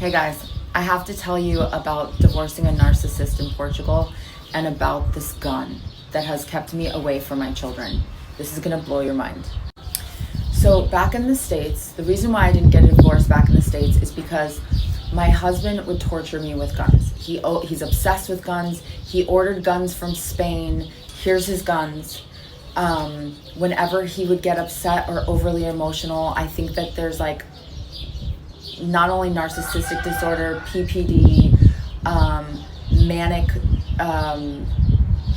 Hey guys, I have to tell you about divorcing a narcissist in Portugal and about this gun that has kept me away from my children. This is gonna blow your mind. So back in the States, the reason why I didn't get a divorce back in the States is because my husband would torture me with guns. He's obsessed with guns. He ordered guns from Spain. Here's his guns. Whenever he would get upset or overly emotional, I think that there's like not only narcissistic disorder, PPD,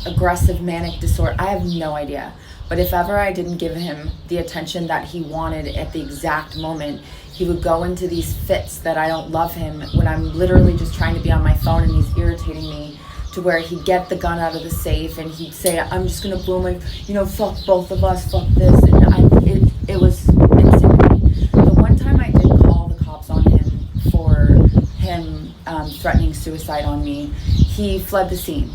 aggressive manic disorder. I have no idea. But if ever I didn't give him the attention that he wanted at the exact moment, he would go into these fits that I don't love him when I'm literally just trying to be on my phone and he's irritating me, to where he'd get the gun out of the safe and he'd say, I'm just gonna blow my, fuck both of us, fuck this. And it was insanity. The one time I did call the cops on him for him threatening suicide on me, he fled the scene.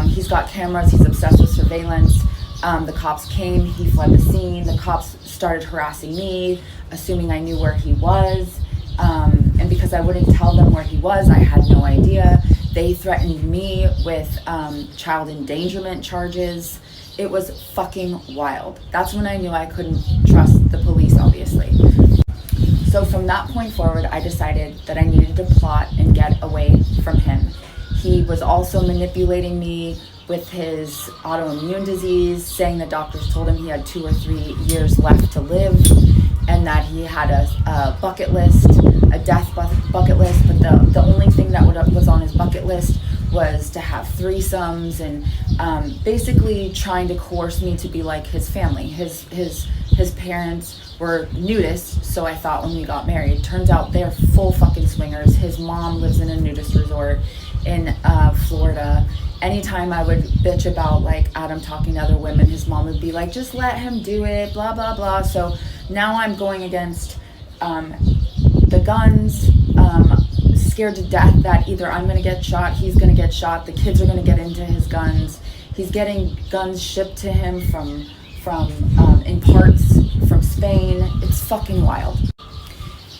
He's got cameras, he's obsessed with surveillance. The cops came, he fled the scene. The cops started harassing me, assuming I knew where he was. And because I wouldn't tell them where he was, I had no idea. They threatened me with child endangerment charges. It was fucking wild. That's when I knew I couldn't trust the police, obviously. So from that point forward, I decided that I needed to plot and get away from him. He was also manipulating me with his autoimmune disease, saying the doctors told him he had 2 or 3 years left to live, and that he had a bucket list, a death bucket list, but the only thing that was on his bucket list was to have threesomes, and basically trying to coerce me to be like his family. His parents were nudists, so I thought when we got married. Turns out they're full fucking swingers. His mom lives in a nudist resort in Florida. Anytime I would bitch about like Adam talking to other women, his mom would be like, just let him do it, blah, blah, blah. So now I'm going against the guns, scared to death that either I'm gonna get shot, he's gonna get shot, the kids are gonna get into his guns. He's getting guns shipped to him from in parts from Spain. It's fucking wild.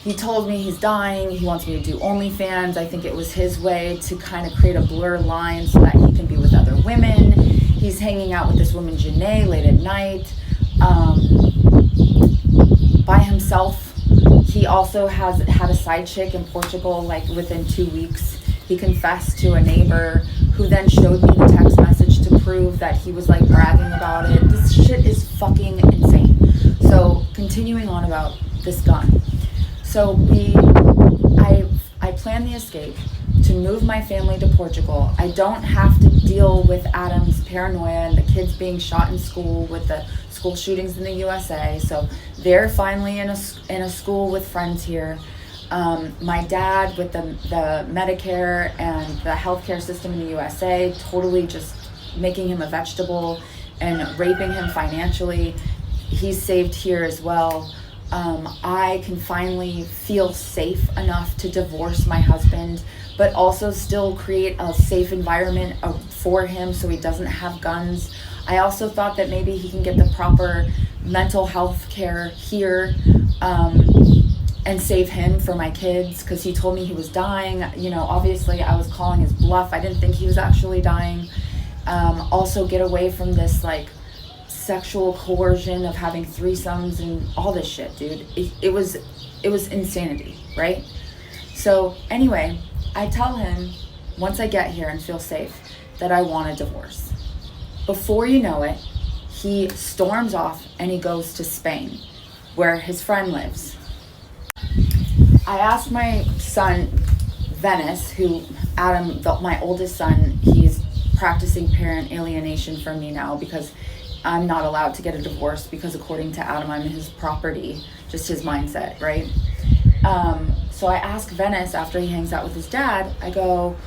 He told me he's dying, he wants me to do OnlyFans. I think it was his way to kind of create a blur line so that he can be with other women. He's hanging out with this woman, Janae, late at night, by himself. He also had a side chick in Portugal, like within 2 weeks. He confessed to a neighbor who then showed me the text message to prove that he was like bragging about it. This shit is fucking insane. So continuing on about this gun. So I planned the escape to move my family to Portugal. I don't have to deal with Adam's paranoia and the kids being shot in school with the school shootings in the USA. So they're finally in a school with friends here. My dad with the Medicare and the healthcare system in the USA, totally just making him a vegetable and raping him financially. He's saved here as well. I can finally feel safe enough to divorce my husband, but also still create a safe environment for him so he doesn't have guns. I also thought that maybe he can get the proper mental health care here, and save him for my kids, because he told me he was dying. Obviously I was calling his bluff. I didn't think he was actually dying. Also get away from this like sexual coercion of having threesomes and all this shit, dude. It was insanity, right? So anyway, I tell him once I get here and feel safe that I want a divorce. Before you know it, he storms off and he goes to Spain, where his friend lives. I asked my son, Venice, who Adam, my oldest son, he's practicing parent alienation from me now because I'm not allowed to get a divorce, because according to Adam, I'm his property, just his mindset, right? So I asked Venice after he hangs out with his dad, I go,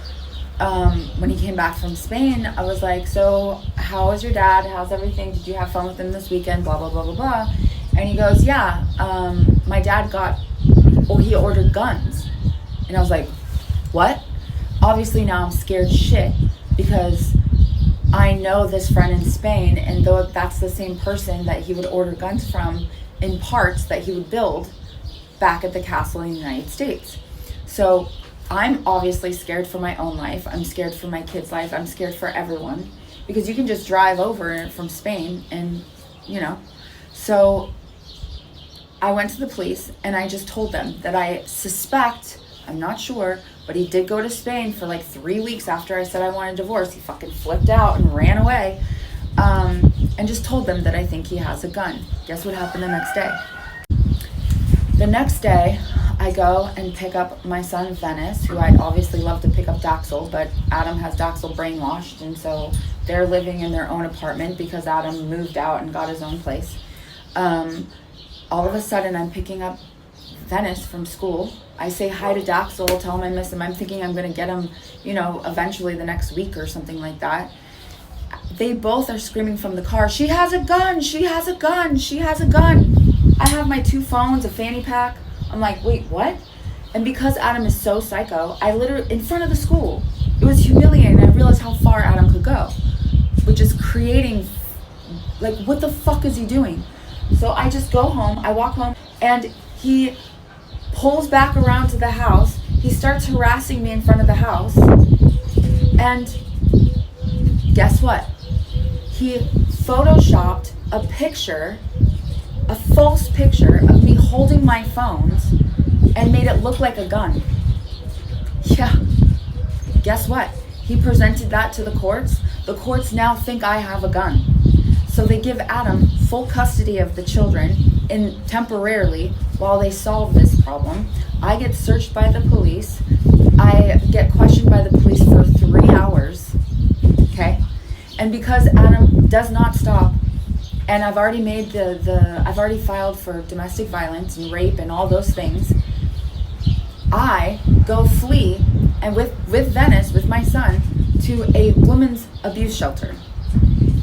when he came back from Spain, I was like, so how was your dad? How's everything? Did you have fun with him this weekend? Blah, blah, blah, blah, blah. And he goes, yeah, my dad he ordered guns. And I was like, what? Obviously now I'm scared shit, because I know this friend in Spain, and though that's the same person that he would order guns from in parts that he would build back at the castle in the United States. So I'm obviously scared for my own life. I'm scared for my kid's life. I'm scared for everyone, because you can just drive over from Spain and, So I went to the police and I just told them that I suspect, I'm not sure, but he did go to Spain for like 3 weeks after I said I wanted a divorce. He fucking flipped out and ran away, and just told them that I think he has a gun. Guess what happened the next day? The next day, I go and pick up my son Venice, who I'd obviously love to pick up Daxel, but Adam has Daxel brainwashed, and so they're living in their own apartment because Adam moved out and got his own place. All of a sudden, I'm picking up Venice from school. I say hi to Daxel, tell him I miss him. I'm thinking I'm going to get him, eventually the next week or something like that. They both are screaming from the car, "She has a gun! She has a gun! She has a gun!" I have my 2 phones, a fanny pack. I'm like, wait, what? And because Adam is so psycho, I literally, in front of the school, it was humiliating. I realized how far Adam could go, which is creating, like, what the fuck is he doing? So I just go home, I walk home, and he pulls back around to the house. He starts harassing me in front of the house. And guess what? He photoshopped a picture, a false picture of me holding my phones and made it look like a gun. Yeah. Guess what? He presented that to the courts. The courts now think I have a gun. So they give Adam full custody of the children temporarily while they solve this problem. I get searched by the police. I get questioned by the police for 3 hours. Okay? And because Adam does not stop, and I've already made I've already filed for domestic violence and rape and all those things, I go flee, and with Venice, with my son, to a women's abuse shelter.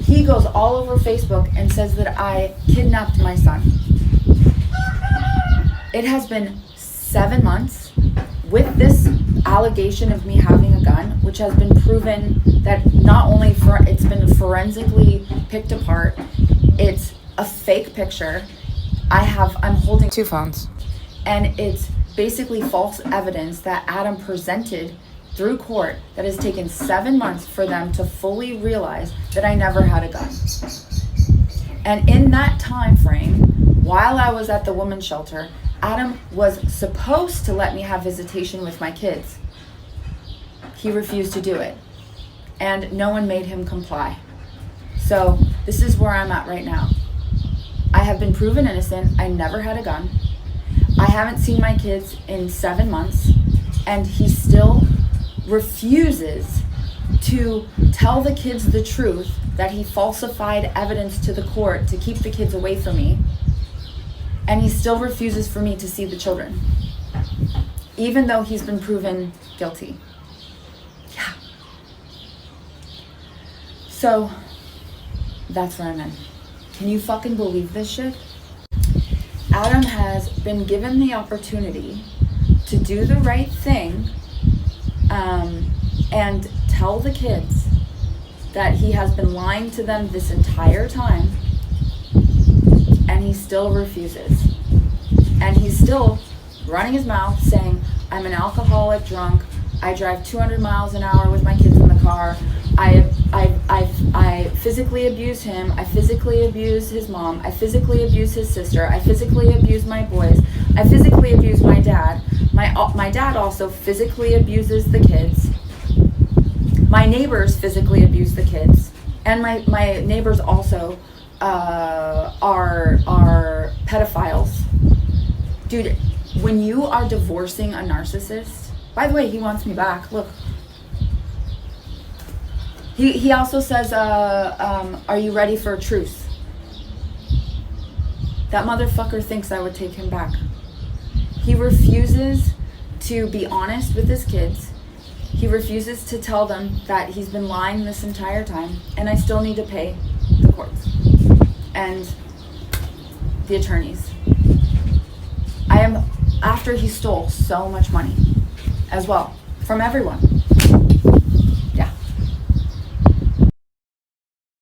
He goes all over Facebook and says that I kidnapped my son. It has been 7 months with this allegation of me having a gun, which has been proven that not only it's been forensically picked apart, it's a fake picture. I'm holding 2 phones, and it's basically false evidence that Adam presented through court that has taken 7 months for them to fully realize that I never had a gun. And in that time frame, while I was at the women's shelter, Adam was supposed to let me have visitation with my kids. He refused to do it, and no one made him comply. So this is where I'm at right now. I have been proven innocent. I never had a gun. I haven't seen my kids in 7 months, and he still refuses to tell the kids the truth that he falsified evidence to the court to keep the kids away from me. And he still refuses for me to see the children, even though he's been proven guilty. Yeah. So that's where I'm in. Can you fucking believe this shit? Adam has been given the opportunity to do the right thing, and tell the kids that he has been lying to them this entire time, and he still refuses. And he's still running his mouth saying, I'm an alcoholic drunk, I drive 200 miles an hour with my kids in the car, I physically abuse him, I physically abuse his mom, I physically abuse his sister, I physically abuse my boys, I physically abuse my dad. My dad also physically abuses the kids. My neighbors physically abuse the kids. And my neighbors also are pedophiles. Dude, when you are divorcing a narcissist, by the way, he wants me back, look. He also says, are you ready for a truce? That motherfucker thinks I would take him back. He refuses to be honest with his kids. He refuses to tell them that he's been lying this entire time, and I still need to pay the courts and the attorneys. After he stole so much money as well from everyone.